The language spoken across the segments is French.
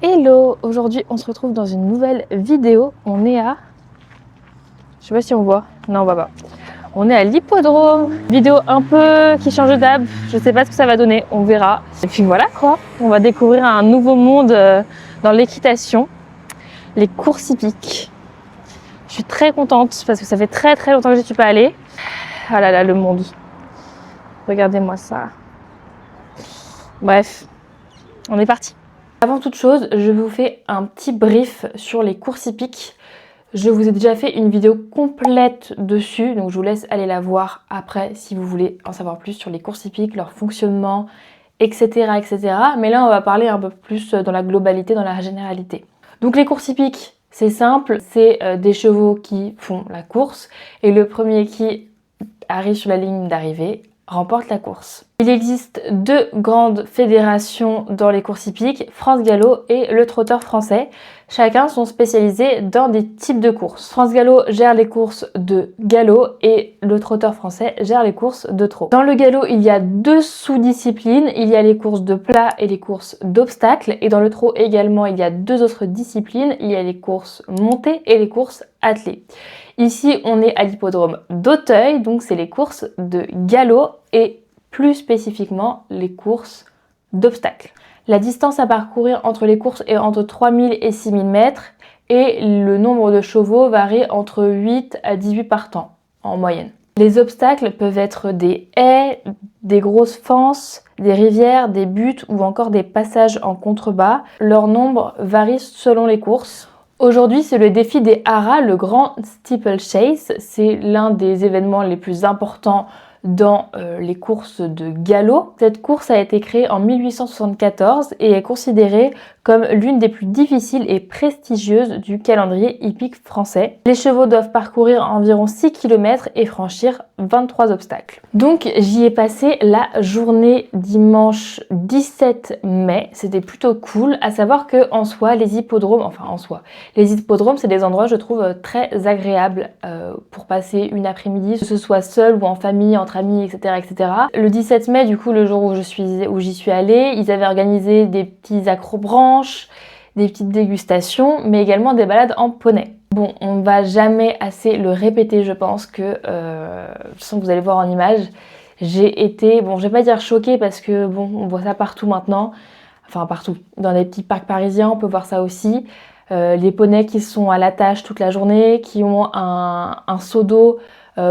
Hello, aujourd'hui on se retrouve dans une nouvelle vidéo. On est à... Je sais pas si on voit. Non, on voit pas. On est à l'hippodrome. Vidéo un peu qui change d'hab. Je sais pas ce que ça va donner, on verra. Et puis voilà quoi, on va découvrir un nouveau monde dans l'équitation. Les courses hippiques. Je suis très contente parce que ça fait très longtemps que je suis pas allée. Ah là là, le monde. Regardez-moi ça. Bref, on est parti. Avant toute chose, je vous fais un petit brief sur les courses hippiques. Je vous ai déjà fait une vidéo complète dessus, donc je vous laisse aller la voir après si vous voulez en savoir plus sur les courses hippiques, leur fonctionnement, etc. Mais là, on va parler un peu plus dans la globalité, dans la généralité. Donc les courses hippiques, c'est simple, c'est des chevaux qui font la course et le premier qui arrive sur la ligne d'arrivée remporte la course. Il existe deux grandes fédérations dans les courses hippiques, France Gallo et le Trotteur français. Chacun sont spécialisés dans des types de courses. France Gallo gère les courses de galop et le Trotteur français gère les courses de trot. Dans le galop, il y a deux sous-disciplines. Il y a les courses de plat et les courses d'obstacles. Et dans le trot également, il y a deux autres disciplines. Il y a les courses montées et les courses attelées. Ici, on est à l'hippodrome d'Auteuil, donc c'est les courses de galop et plus spécifiquement les courses d'obstacles. La distance à parcourir entre les courses est entre 3000 et 6000 mètres et le nombre de chevaux varie entre 8 à 18 partants en moyenne. Les obstacles peuvent être des haies, des grosses fences, des rivières, des buttes ou encore des passages en contrebas. Leur nombre varie selon les courses. Aujourd'hui, c'est le défi des haras, le Grand Steeplechase. C'est l'un des événements les plus importants dans les courses de galop. Cette course a été créée en 1874 et est considérée comme l'une des plus difficiles et prestigieuses du calendrier hippique français. Les chevaux doivent parcourir environ 6 km et franchir 23 obstacles. Donc j'y ai passé la journée dimanche 17 mai, c'était plutôt cool, à savoir que en soi, les hippodromes, c'est des endroits je trouve très agréables pour passer une après-midi, que ce soit seul ou en famille, entre amis, etc. Le 17 mai, du coup, le jour où j'y suis allée, ils avaient organisé des petits acrobranches, des petites dégustations, mais également des balades en poney. Bon, on ne va jamais assez le répéter, je pense que, de toute façon, vous allez voir en image, j'ai été, bon, je vais pas dire choquée parce que, bon, on voit ça partout maintenant, enfin partout, dans les petits parcs parisiens, on peut voir ça aussi. Les poneys qui sont à l'attache toute la journée, qui ont un seau d'eau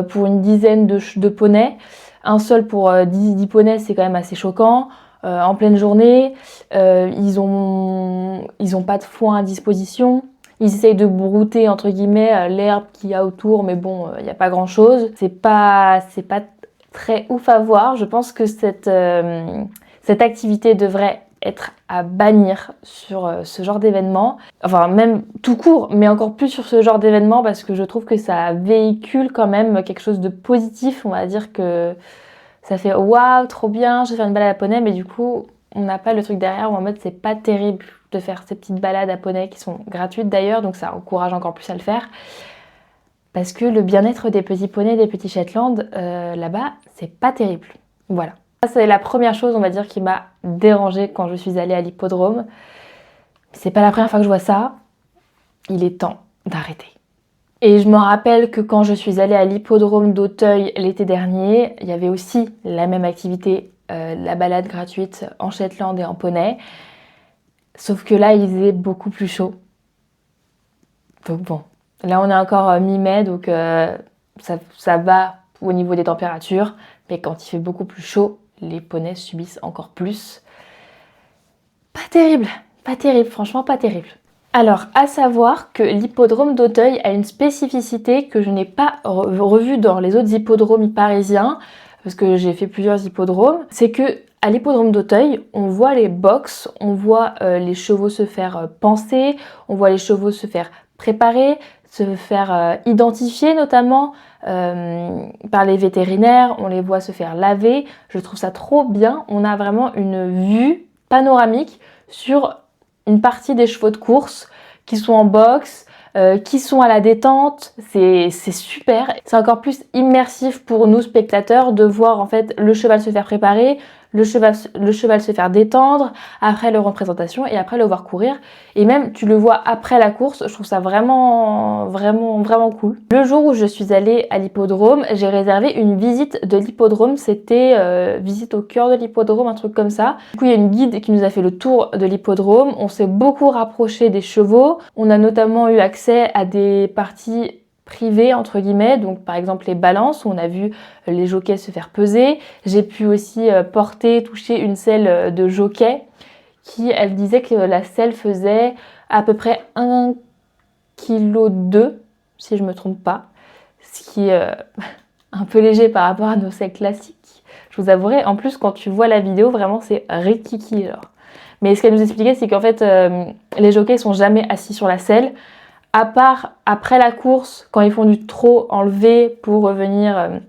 pour une dizaine de poneys. Un seul pour 10 poneys, c'est quand même assez choquant. En pleine journée, ils ont pas de foin à disposition. Ils essayent de brouter entre guillemets l'herbe qu'il y a autour, mais bon, il n'y a pas grand chose. C'est pas très ouf à voir. Je pense que cette activité devrait être à bannir sur ce genre d'événement, enfin même tout court, mais encore plus sur ce genre d'événement parce que je trouve que ça véhicule quand même quelque chose de positif. On va dire que ça fait waouh, trop bien, je vais faire une balade à poney, mais du coup on n'a pas le truc derrière où en mode c'est pas terrible de faire ces petites balades à poney qui sont gratuites d'ailleurs, donc ça encourage encore plus à le faire parce que le bien-être des petits poneys, des petits Shetland là-bas, c'est pas terrible. Voilà. Ça, c'est la première chose, on va dire, qui m'a dérangée quand je suis allée à l'hippodrome. C'est pas la première fois que je vois ça. Il est temps d'arrêter. Et je me rappelle que quand je suis allée à l'hippodrome d'Auteuil l'été dernier, il y avait aussi la même activité, la balade gratuite en Shetland et en poney. Sauf que là, il faisait beaucoup plus chaud. Donc bon, là on est encore mi-mai, donc ça va au niveau des températures. Mais quand il fait beaucoup plus chaud, les poneys subissent encore plus. Pas terrible, franchement pas terrible. Alors, à savoir que l'hippodrome d'Auteuil a une spécificité que je n'ai pas revue dans les autres hippodromes parisiens, parce que j'ai fait plusieurs hippodromes, c'est que à l'hippodrome d'Auteuil, on voit les box, on voit les chevaux se faire panser, on voit les chevaux se faire préparer, se faire identifier notamment par les vétérinaires, on les voit se faire laver. Je trouve ça trop bien, on a vraiment une vue panoramique sur une partie des chevaux de course qui sont en boxe, qui sont à la détente, c'est super. C'est encore plus immersif pour nous spectateurs de voir en fait le cheval se faire préparer, le cheval se faire détendre, après le rond de présentation et après le voir courir. Et même tu le vois après la course, je trouve ça vraiment cool. Le jour où je suis allée à l'hippodrome, j'ai réservé une visite de l'hippodrome, c'était visite au cœur de l'hippodrome, un truc comme ça. Du coup il y a une guide qui nous a fait le tour de l'hippodrome, on s'est beaucoup rapproché des chevaux, on a notamment eu accès à des parties privées entre guillemets, donc par exemple les balances où on a vu les jockeys se faire peser. J'ai pu aussi toucher une selle de jockey qui, elle disait que la selle faisait à peu près 1,2 kg si je me trompe pas, ce qui est un peu léger par rapport à nos selles classiques. Je vous avouerai, en plus quand tu vois la vidéo, vraiment c'est rikiki genre. Mais ce qu'elle nous expliquait, c'est qu'en fait les jockeys sont jamais assis sur la selle, à part après la course, quand ils font du trot enlevé pour revenir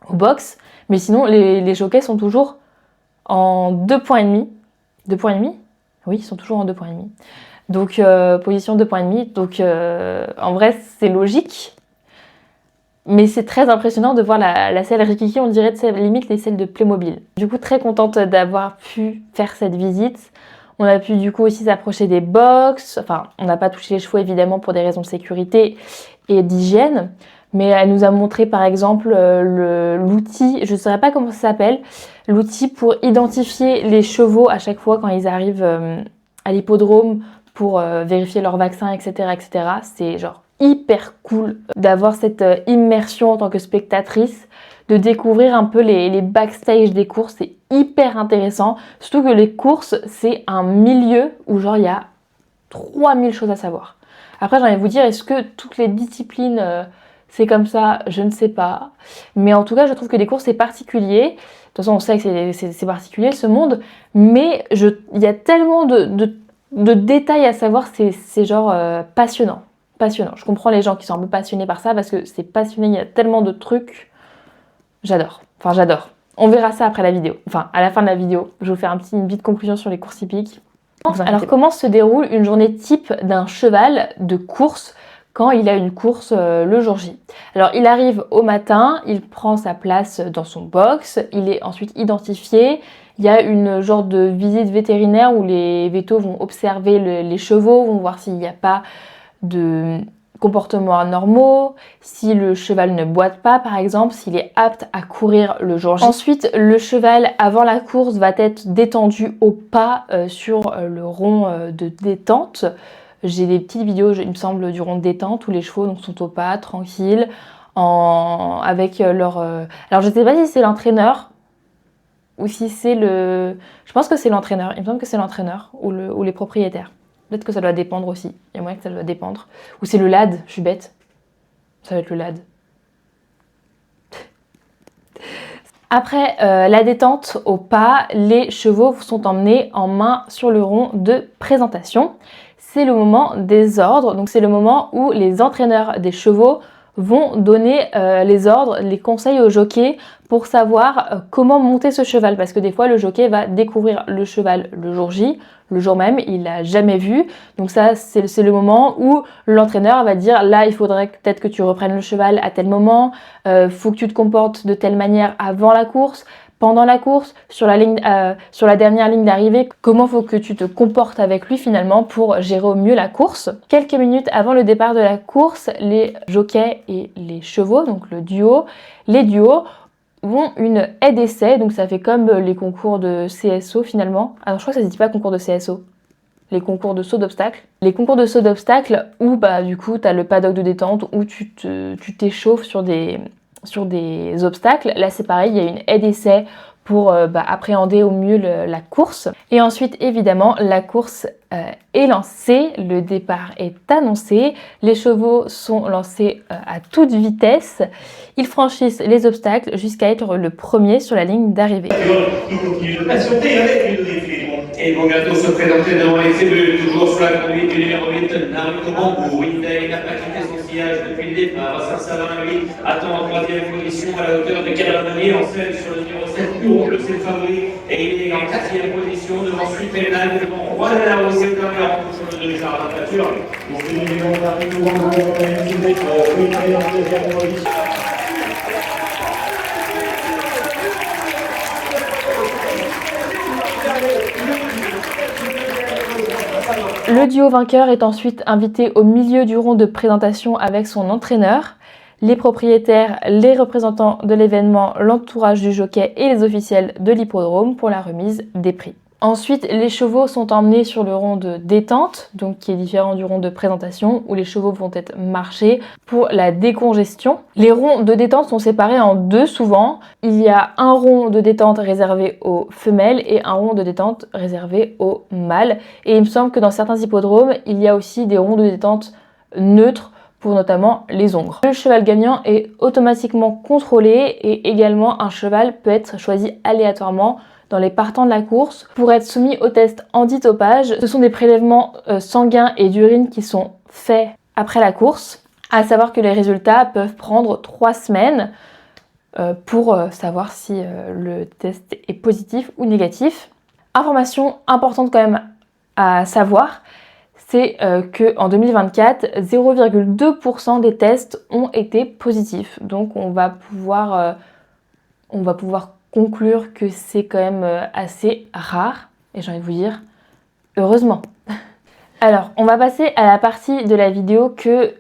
au box. Mais sinon, les jockeys sont toujours en 2,5 points. 2,5 points? Oui, ils sont toujours en 2,5 points. Donc, position 2,5 points. Donc, en vrai, c'est logique. Mais c'est très impressionnant de voir la selle Rikiki, on dirait limite les selles de Playmobil. Du coup, très contente d'avoir pu faire cette visite. On a pu du coup aussi s'approcher des box. Enfin, on n'a pas touché les chevaux évidemment pour des raisons de sécurité et d'hygiène. Mais elle nous a montré par exemple l'outil, je ne saurais pas comment ça s'appelle, l'outil pour identifier les chevaux à chaque fois quand ils arrivent à l'hippodrome pour vérifier leur vaccin, etc. etc. C'est genre hyper cool d'avoir cette immersion en tant que spectatrice, de découvrir un peu les backstage des courses, c'est hyper intéressant. Surtout que les courses, c'est un milieu où genre il y a 3000 choses à savoir. Après j'ai envie de vous dire, est-ce que toutes les disciplines c'est comme ça? Je ne sais pas. Mais en tout cas je trouve que les courses c'est particulier. De toute façon on sait que c'est particulier ce monde, mais il y a tellement de détails à savoir, c'est genre passionnant. Passionnant. Je comprends les gens qui sont un peu passionnés par ça parce que c'est passionné, il y a tellement de trucs. J'adore. Enfin, j'adore. On verra ça après la vidéo. Enfin, à la fin de la vidéo, je vais vous faire une petite conclusion sur les courses hippiques. Alors, comment se déroule une journée type d'un cheval de course quand il a une course le jour J? Alors, il arrive au matin, il prend sa place dans son box, il est ensuite identifié. Il y a une genre de visite vétérinaire où les vétos vont observer les chevaux, vont voir s'il n'y a pas de comportements anormaux, si le cheval ne boite pas par exemple, s'il est apte à courir le jour J. Ensuite, le cheval avant la course va être détendu au pas sur le rond de détente. J'ai des petites vidéos, il me semble, du rond de détente où les chevaux donc, sont au pas, tranquilles, avec leur... Alors je ne sais pas si c'est l'entraîneur ou si c'est le... Je pense que c'est l'entraîneur, il me semble que c'est l'entraîneur ou les propriétaires. Peut-être que ça doit dépendre aussi. Il y a moyen que ça doit dépendre. Ou c'est le LAD, je suis bête. Ça va être le LAD. Après la détente au pas, les chevaux sont emmenés en main sur le rond de présentation. C'est le moment des ordres. Donc c'est le moment où les entraîneurs des chevaux vont donner les ordres, les conseils aux jockeys pour savoir comment monter ce cheval. Parce que des fois, le jockey va découvrir le cheval le jour J, le jour même, il l'a jamais vu. Donc ça, c'est le moment où l'entraîneur va dire là, il faudrait peut-être que tu reprennes le cheval à tel moment, faut que tu te comportes de telle manière avant la course, pendant la course, sur la dernière ligne d'arrivée, comment faut que tu te comportes avec lui finalement pour gérer au mieux la course. Quelques minutes avant le départ de la course, les jockeys et les chevaux, donc les duos, ont une aide-essai, donc ça fait comme les concours de CSO finalement. Alors je crois que ça se dit pas concours de CSO, les concours de saut d'obstacle. Les concours de saut d'obstacle où bah du coup tu as le paddock de détente où tu t'échauffes sur des obstacles. Là c'est pareil, il y a une aide-essai pour appréhender au mieux la course. Et ensuite évidemment la course est lancée, le départ est annoncé, les chevaux sont lancés à toute vitesse, ils franchissent les obstacles jusqu'à être le premier sur la ligne d'arrivée. Et ils vont bientôt se présenter devant les cellules, toujours sous la conduite du numéro 8, Naruto Bambou. Il n'a pas quitté son sillage depuis le départ. Saint-Savin, lui, attend en troisième position à la hauteur de Calamani, en selle sur le numéro 7, Huron, c'est le favori. Et il est en quatrième position devant Suipénal, devant Juan Alao, c'est comme en touche le demi-jardin de pâture. Le duo vainqueur est ensuite invité au milieu du rond de présentation avec son entraîneur. Les propriétaires, les représentants de l'événement, l'entourage du jockey et les officiels de l'hippodrome pour la remise des prix. Ensuite, les chevaux sont emmenés sur le rond de détente, donc qui est différent du rond de présentation, où les chevaux vont être marchés pour la décongestion. Les ronds de détente sont séparés en deux souvent. Il y a un rond de détente réservé aux femelles et un rond de détente réservé aux mâles. Et il me semble que dans certains hippodromes, il y a aussi des ronds de détente neutres pour notamment les ongres. Le cheval gagnant est automatiquement contrôlé et également un cheval peut être choisi aléatoirement dans les partants de la course pour être soumis au test antidopage. Ce sont des prélèvements sanguins et d'urine qui sont faits après la course. À savoir que les résultats peuvent prendre 3 semaines pour savoir si le test est positif ou négatif. Information importante quand même à savoir, c'est qu'en 2024, 0,2% des tests ont été positifs. Donc on va pouvoir conclure que c'est quand même assez rare. Et j'ai envie de vous dire, heureusement. Alors, on va passer à la partie de la vidéo que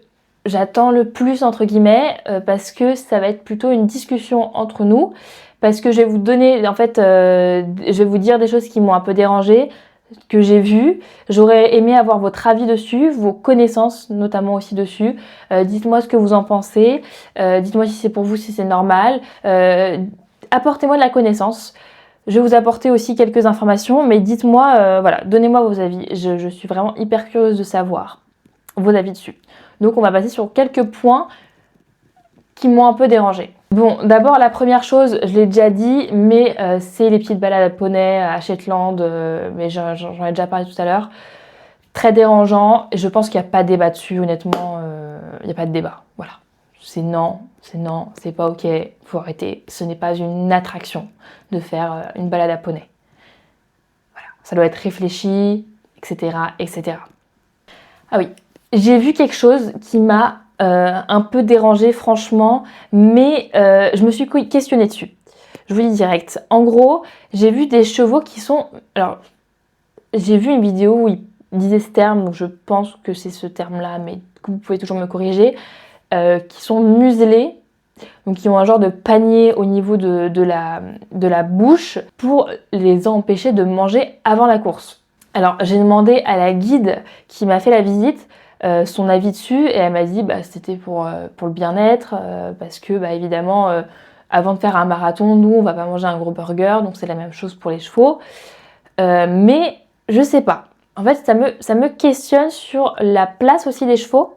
j'attends le plus, entre guillemets, parce que ça va être plutôt une discussion entre nous. Parce que je vais vous donner, en fait, je vais vous dire des choses qui m'ont un peu dérangée, que j'ai vues. J'aurais aimé avoir votre avis dessus, vos connaissances notamment aussi dessus. Dites-moi ce que vous en pensez. Dites-moi si c'est pour vous, si c'est normal. Apportez-moi de la connaissance. Je vais vous apporter aussi quelques informations, mais dites-moi, voilà, donnez-moi vos avis. Je suis vraiment hyper curieuse de savoir vos avis dessus. Donc on va passer sur quelques points qui m'ont un peu dérangée. Bon, d'abord la première chose, je l'ai déjà dit, mais c'est les petites balades à poney à Shetland, mais j'en ai déjà parlé tout à l'heure. Très dérangeant, et je pense qu'il n'y a pas de débat dessus, honnêtement, il n'y a pas de débat, voilà. C'est non, c'est pas ok, faut arrêter. Ce n'est pas une attraction de faire une balade à poney. Voilà, ça doit être réfléchi, etc., etc. Ah oui, j'ai vu quelque chose qui m'a un peu dérangée, franchement, mais je me suis questionnée dessus. Je vous dis direct. En gros, j'ai vu des chevaux qui sont... Alors, j'ai vu une vidéo où il disait ce terme, donc je pense que c'est ce terme-là, mais vous pouvez toujours me corriger. Qui sont muselés, donc qui ont un genre de panier au niveau de la bouche pour les empêcher de manger avant la course. Alors j'ai demandé à la guide qui m'a fait la visite son avis dessus et elle m'a dit c'était pour le bien-être parce que évidemment avant de faire un marathon, nous on va pas manger un gros burger, donc c'est la même chose pour les chevaux. Mais je sais pas. En fait ça me questionne sur la place aussi des chevaux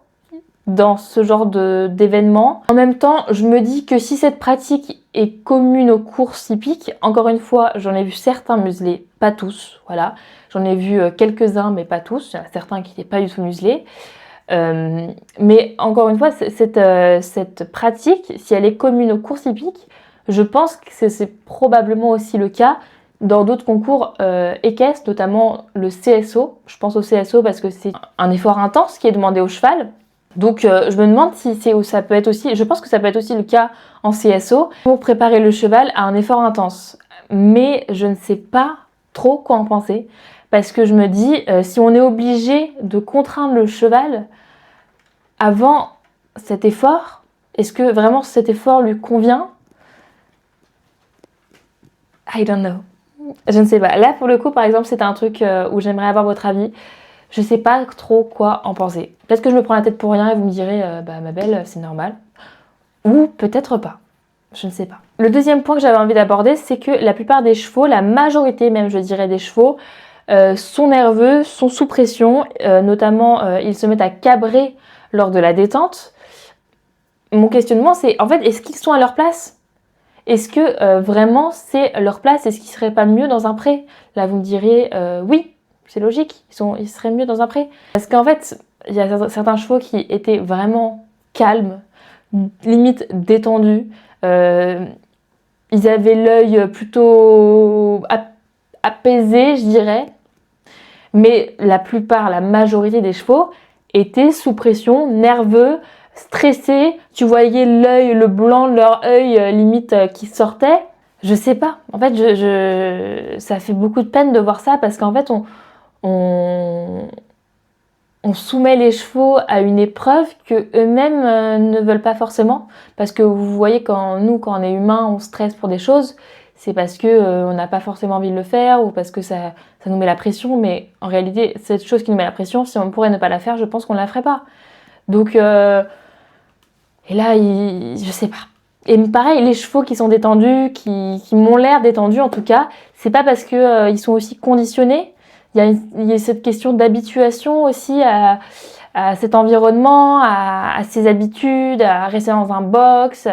dans ce genre d'événement. En même temps, je me dis que si cette pratique est commune aux courses hippiques, encore une fois, j'en ai vu certains muselés, pas tous, voilà. J'en ai vu quelques-uns, mais pas tous. Il y en a certains qui n'étaient pas du tout muselés. Mais encore une fois, cette pratique, si elle est commune aux courses hippiques, je pense que c'est probablement aussi le cas dans d'autres concours équestres, notamment le CSO. Je pense au CSO parce que c'est un effort intense qui est demandé au cheval. Donc je me demande si ça peut être aussi, je pense que ça peut être aussi le cas en CSO pour préparer le cheval à un effort intense. Mais je ne sais pas trop quoi en penser parce que je me dis si on est obligé de contraindre le cheval avant cet effort, est-ce que vraiment cet effort lui convient? I don't know. Je ne sais pas. Là pour le coup par exemple c'était un truc où j'aimerais avoir votre avis. Je sais pas trop quoi en penser. Peut-être que je me prends la tête pour rien et vous me direz ma belle, c'est normal. Ou peut-être pas. Je ne sais pas. Le deuxième point que j'avais envie d'aborder, c'est que la plupart des chevaux, la majorité même je dirais des chevaux, sont nerveux, sont sous pression. Notamment, ils se mettent à cabrer lors de la détente. Mon questionnement, c'est en fait, est-ce qu'ils sont à leur place? Est-ce que vraiment c'est leur place? Est-ce qu'ils seraient pas mieux dans un pré? Là, vous me diriez oui. C'est logique, ils seraient mieux dans un pré. Parce qu'en fait, il y a certains chevaux qui étaient vraiment calmes, limite détendus. Ils avaient l'œil plutôt apaisé, je dirais. Mais la majorité des chevaux étaient sous pression, nerveux, stressés. Tu voyais l'œil, le blanc de leur œil limite qui sortait. Je sais pas. En fait, ça fait beaucoup de peine de voir ça parce qu'en fait, on soumet les chevaux à une épreuve que eux-mêmes ne veulent pas forcément. Parce que vous voyez, quand on est humain, on stresse pour des choses, c'est parce que on n'a pas forcément envie de le faire ou parce que ça nous met la pression. Mais en réalité, cette chose qui nous met la pression, si on pourrait ne pas la faire, je pense qu'on ne la ferait pas. Donc, et là, je sais pas. Et pareil, les chevaux qui sont détendus, qui m'ont l'air détendus en tout cas, c'est pas parce que ils sont aussi conditionnés. Il y a cette question d'habituation aussi à cet environnement, à ses habitudes, à rester dans un box.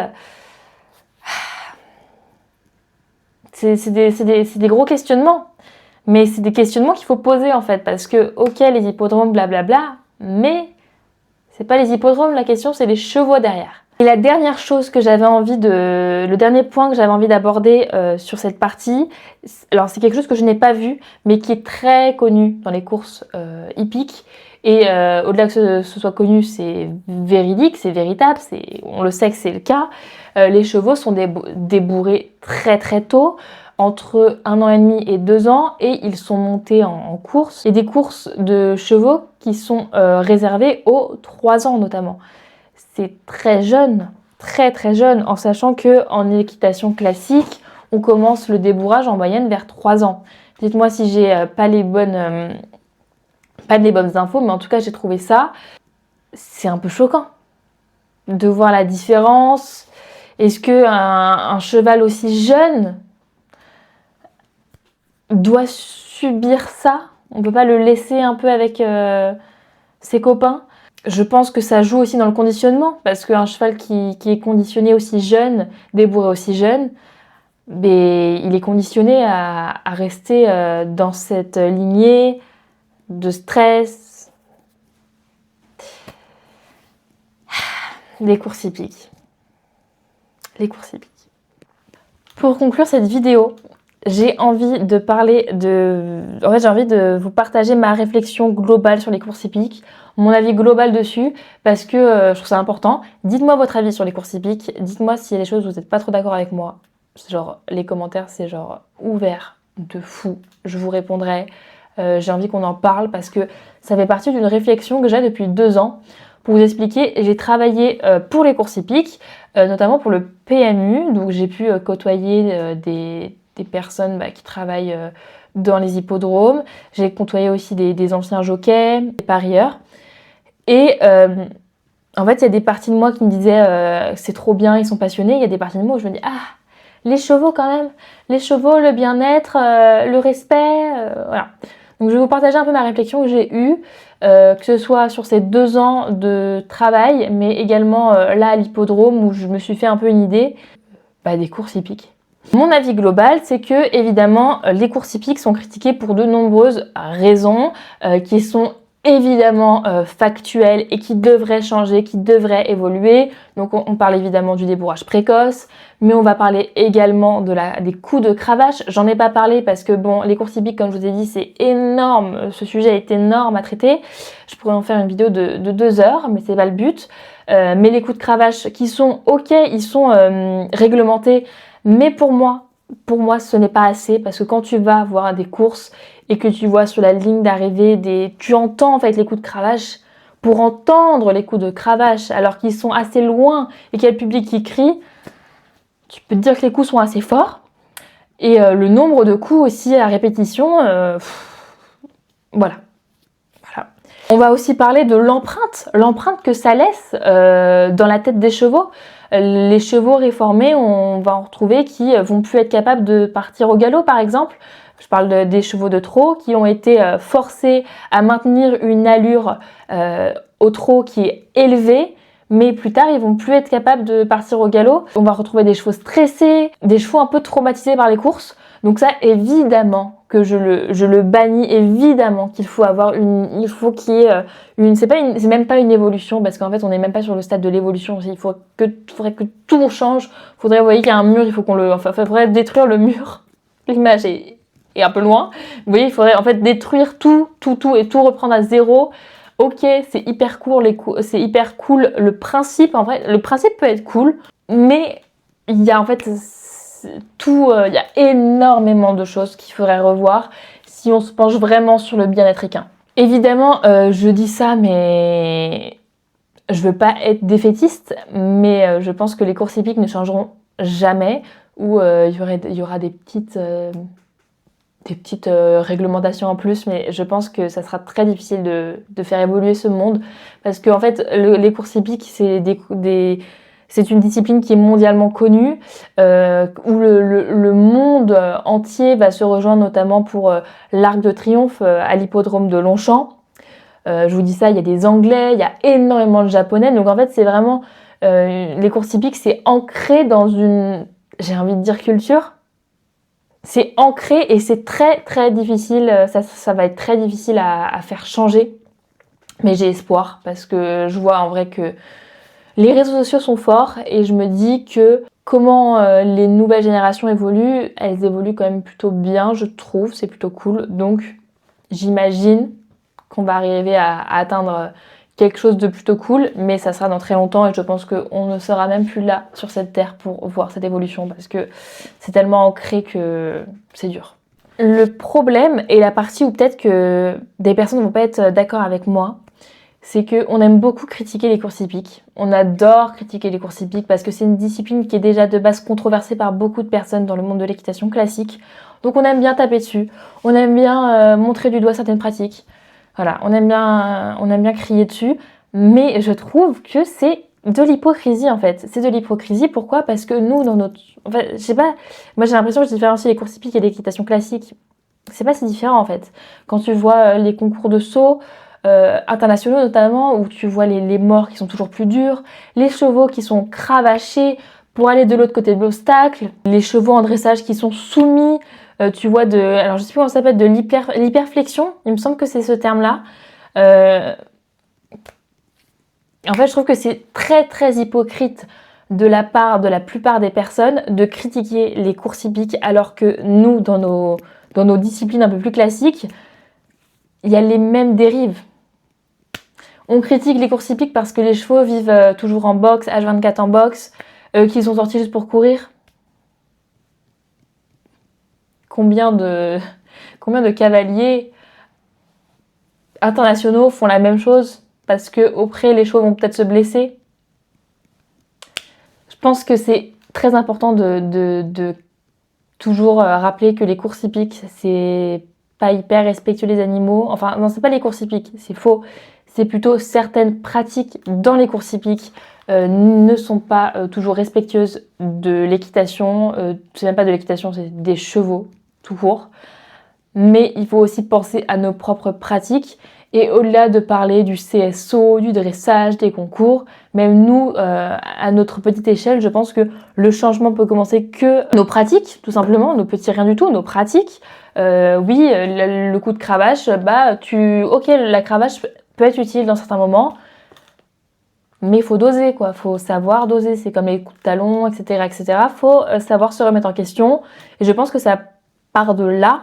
C'est des gros questionnements. Mais c'est des questionnements qu'il faut poser en fait. Parce que, ok, les hippodromes, blablabla, mais c'est pas les hippodromes, la question c'est les chevaux derrière. Et la dernière chose que j'avais envie le dernier point que j'avais envie d'aborder sur cette partie, alors c'est quelque chose que je n'ai pas vu, mais qui est très connu dans les courses hippiques. Et au-delà que ce soit connu, c'est véridique, c'est véritable, on le sait que c'est le cas. Les chevaux sont débourrés très très tôt, entre 1 an et demi et 2 ans, et ils sont montés en course. Et des courses de chevaux qui sont réservées aux 3 ans notamment. C'est très jeune, très très jeune, en sachant que en équitation classique, on commence le débourrage en moyenne vers 3 ans. Dites-moi si j'ai pas les bonnes infos, mais en tout cas j'ai trouvé ça. C'est un peu choquant de voir la différence. Est-ce que un cheval aussi jeune doit subir ça? On peut pas le laisser un peu avec ses copains? Je pense que ça joue aussi dans le conditionnement, parce qu'un cheval qui est conditionné aussi jeune, débourré aussi jeune, mais il est conditionné à rester dans cette lignée de stress. Les courses hippiques. Les courses hippiques. Pour conclure cette vidéo, j'ai envie de j'ai envie de vous partager ma réflexion globale sur les courses hippiques, mon avis global dessus, parce que je trouve ça important. Dites-moi votre avis sur les courses hippiques, dites-moi s'il y a des choses où vous n'êtes pas trop d'accord avec moi. Genre, les commentaires, c'est genre ouvert de fou, je vous répondrai. J'ai envie qu'on en parle parce que ça fait partie d'une réflexion que j'ai depuis 2 ans. Pour vous expliquer, j'ai travaillé pour les courses hippiques, notamment pour le PMU, donc j'ai pu côtoyer des personnes qui travaillent dans les hippodromes. J'ai côtoyé aussi des anciens jockeys, des parieurs. Et en fait, il y a des parties de moi qui me disaient c'est trop bien, ils sont passionnés. Il y a des parties de moi où je me dis les chevaux quand même, les chevaux, le bien-être, le respect, voilà. Donc je vais vous partager un peu ma réflexion que j'ai eue, que ce soit sur ces 2 ans de travail, mais également là à l'hippodrome où je me suis fait un peu une idée des courses hippiques. Mon avis global, c'est que évidemment les courses hippiques sont critiquées pour de nombreuses raisons qui sont évidemment factuelles et qui devraient changer, qui devraient évoluer. Donc on parle évidemment du débourrage précoce, mais on va parler également des coups de cravache. J'en ai pas parlé parce que bon, les courses hippiques, comme je vous ai dit, c'est énorme, ce sujet est énorme à traiter. Je pourrais en faire une vidéo de 2 heures, mais c'est pas le but. Mais les coups de cravache qui sont ok, ils sont réglementés, mais pour moi ce n'est pas assez, parce que quand tu vas voir des courses et que tu vois sur la ligne d'arrivée tu entends en fait les coups de cravache. Pour entendre les coups de cravache alors qu'ils sont assez loin et qu'il y a le public qui crie, tu peux te dire que les coups sont assez forts. Et le nombre de coups aussi à répétition, voilà. On va aussi parler de l'empreinte que ça laisse dans la tête des chevaux. Les chevaux réformés, on va en retrouver qui vont plus être capables de partir au galop par exemple. Je parle des chevaux de trot qui ont été forcés à maintenir une allure au trot qui est élevée, mais plus tard ils vont plus être capables de partir au galop. On va retrouver des chevaux stressés, des chevaux un peu traumatisés par les courses. Donc ça, évidemment que je le bannis, évidemment qu'il faut avoir il faut qu'il y ait c'est même pas une évolution, parce qu'en fait on n'est même pas sur le stade de l'évolution. Faudrait que tout change. Faudrait, vous voyez qu'il y a un mur, faudrait détruire le mur. L'image est un peu loin. Vous voyez, il faudrait en fait détruire tout et tout reprendre à zéro. Ok, c'est hyper cool le principe. En vrai, le principe peut être cool, mais il y a en fait il y a énormément de choses qu'il faudrait revoir si on se penche vraiment sur le bien-être équin. Évidemment, je dis ça, mais je veux pas être défaitiste, mais je pense que les courses hippiques ne changeront jamais, ou il y aura des petites réglementations en plus, mais je pense que ça sera très difficile de faire évoluer ce monde, parce que en fait, les courses hippiques, c'est une discipline qui est mondialement connue, où le monde entier va se rejoindre, notamment pour l'Arc de Triomphe à l'hippodrome de Longchamp. Je vous dis ça, il y a des Anglais, il y a énormément de Japonais, donc en fait c'est vraiment les courses hippiques, c'est ancré dans une, j'ai envie de dire, culture. C'est ancré et c'est très très difficile, ça va être très difficile à faire changer, mais j'ai espoir parce que je vois en vrai que les réseaux sociaux sont forts et je me dis que comment les nouvelles générations évoluent, elles évoluent quand même plutôt bien, je trouve, c'est plutôt cool, donc j'imagine qu'on va arriver à atteindre quelque chose de plutôt cool, mais ça sera dans très longtemps et je pense qu'on ne sera même plus là sur cette terre pour voir cette évolution parce que c'est tellement ancré que c'est dur. Le problème et la partie où peut-être que des personnes ne vont pas être d'accord avec moi, c'est qu'on aime beaucoup critiquer les courses hippiques. On adore critiquer les courses hippiques parce que c'est une discipline qui est déjà de base controversée par beaucoup de personnes dans le monde de l'équitation classique. Donc on aime bien taper dessus, on aime bien montrer du doigt certaines pratiques. Voilà, on aime bien crier dessus, mais je trouve que c'est de l'hypocrisie en fait. C'est de l'hypocrisie, pourquoi? Parce que nous, dans notre... En fait, je sais pas, moi j'ai l'impression que je différencie les courses hippiques et l'équitation classique. C'est pas si différent en fait. Quand tu vois les concours de saut, internationaux notamment, où tu vois les morts qui sont toujours plus durs, les chevaux qui sont cravachés pour aller de l'autre côté de l'obstacle, les chevaux en dressage qui sont soumis, tu vois alors je sais plus comment ça s'appelle, de l'hyperflexion, il me semble que c'est ce terme-là. En fait, je trouve que c'est très très hypocrite de la part de la plupart des personnes de critiquer les courses hippiques alors que nous, dans nos disciplines un peu plus classiques, il y a les mêmes dérives. On critique les courses hippiques parce que les chevaux vivent toujours en boxe, H24 en boxe, qu'ils sont sortis juste pour courir. Combien de cavaliers internationaux font la même chose parce que auprès les chevaux vont peut-être se blesser? Je pense que c'est très important de toujours rappeler que les courses hippiques, c'est pas hyper respectueux des animaux. Enfin, non, c'est pas les courses hippiques, c'est faux. C'est plutôt certaines pratiques dans les courses hippiques ne sont pas toujours respectueuses de l'équitation. C'est même pas de l'équitation, c'est des chevaux, tout court. Mais il faut aussi penser à nos propres pratiques. Et au-delà de parler du CSO, du dressage, des concours, même nous, à notre petite échelle, je pense que le changement peut commencer que nos pratiques, tout simplement, nos petits rien du tout, nos pratiques. Oui, le coup de cravache, ok, la cravache peut être utile dans certains moments, mais il faut doser, quoi. Faut savoir doser. C'est comme les coups de talon, etc., etc. Faut savoir se remettre en question. Et je pense que ça part de là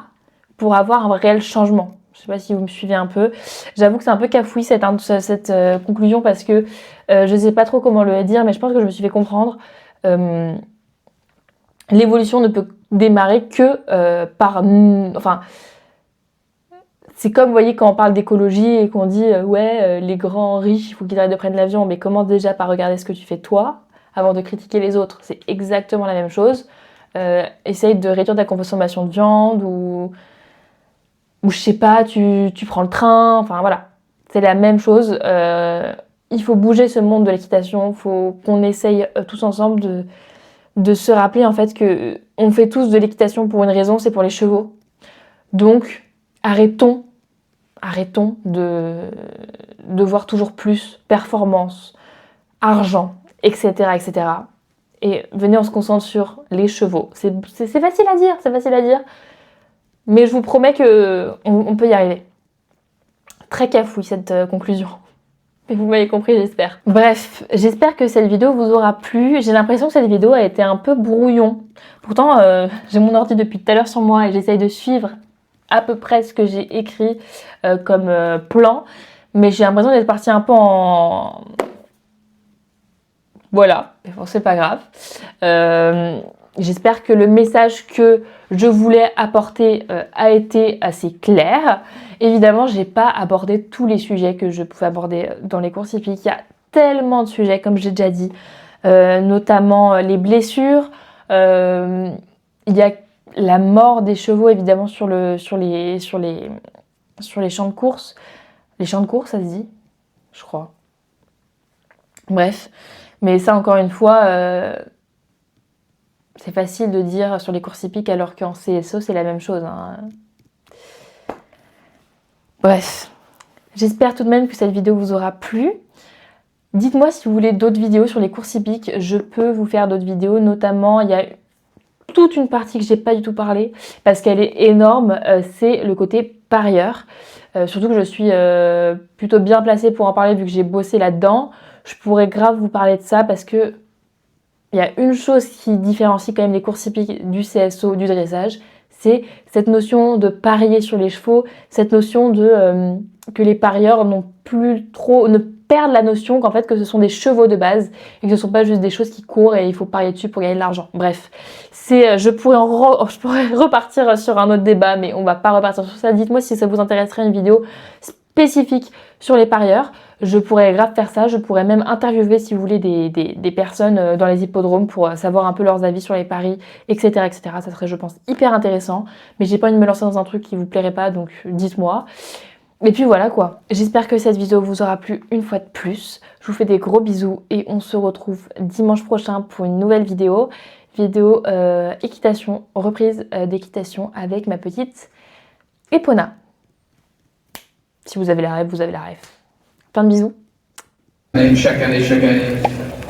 pour avoir un réel changement. Je sais pas si vous me suivez un peu. J'avoue que c'est un peu cafouille cette conclusion parce que je sais pas trop comment le dire, mais je pense que je me suis fait comprendre. L'évolution ne peut démarrer que par... Enfin, c'est comme, vous voyez, quand on parle d'écologie et qu'on dit les grands riches, il faut qu'ils arrêtent de prendre l'avion, mais commence déjà par regarder ce que tu fais toi avant de critiquer les autres. C'est exactement la même chose. Essaye de réduire ta consommation de viande ou je sais pas, tu prends le train, enfin voilà. C'est la même chose. Il faut bouger ce monde de l'équitation, il faut qu'on essaye tous ensemble de se rappeler en fait que on fait tous de l'équitation pour une raison, c'est pour les chevaux. Donc arrêtons de voir toujours plus performance, argent, etc., etc. Et venez, on se concentre sur les chevaux. C'est facile à dire, mais je vous promets qu'on peut y arriver. Très cafouille cette conclusion. Mais vous m'avez compris, j'espère. Bref, j'espère que cette vidéo vous aura plu. J'ai l'impression que cette vidéo a été un peu brouillon. Pourtant, j'ai mon ordi depuis tout à l'heure sur moi et j'essaye de suivre à peu près ce que j'ai écrit comme plan. Mais j'ai l'impression d'être partie un peu en... Voilà, mais bon, c'est pas grave. J'espère que le message que je voulais apporter a été assez clair. Évidemment, j'ai pas abordé tous les sujets que je pouvais aborder dans les courses hippiques. Il y a tellement de sujets, comme j'ai déjà dit, notamment les blessures. Il y a la mort des chevaux, évidemment, sur les champs de course. Les champs de course, ça se dit, je crois. Bref, mais ça, encore une fois... c'est facile de dire sur les courses hippiques alors qu'en CSO, c'est la même chose. Hein. Bref, j'espère tout de même que cette vidéo vous aura plu. Dites-moi si vous voulez d'autres vidéos sur les courses hippiques. Je peux vous faire d'autres vidéos. Notamment, il y a toute une partie que j'ai pas du tout parlé parce qu'elle est énorme. C'est le côté parieur. Surtout que je suis plutôt bien placée pour en parler vu que j'ai bossé là-dedans. Je pourrais grave vous parler de ça parce que il y a une chose qui différencie quand même les courses hippiques du CSO, du dressage, c'est cette notion de parier sur les chevaux, cette notion de que les parieurs ne perdent la notion qu'en fait que ce sont des chevaux de base et que ce ne sont pas juste des choses qui courent et il faut parier dessus pour gagner de l'argent. Bref, je pourrais repartir sur un autre débat, mais on va pas repartir sur ça. Dites-moi si ça vous intéresserait une vidéo spécifique sur les parieurs. Je pourrais grave faire ça, je pourrais même interviewer si vous voulez des personnes dans les hippodromes pour savoir un peu leurs avis sur les paris, etc. etc. Ça serait je pense hyper intéressant, mais j'ai pas envie de me lancer dans un truc qui vous plairait pas, donc dites-moi. Et puis voilà quoi, j'espère que cette vidéo vous aura plu une fois de plus. Je vous fais des gros bisous et on se retrouve dimanche prochain pour une nouvelle vidéo. Vidéo équitation, reprise d'équitation avec ma petite Epona. Si vous avez la rêve, vous avez la rêve. Plein de bisous. Chaque année,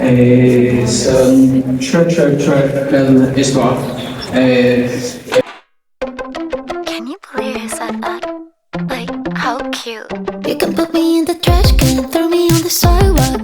et c'est une très belle histoire. Can you believe he said that? Like, how cute. You can put me in the trash can, throw me on the sidewalk.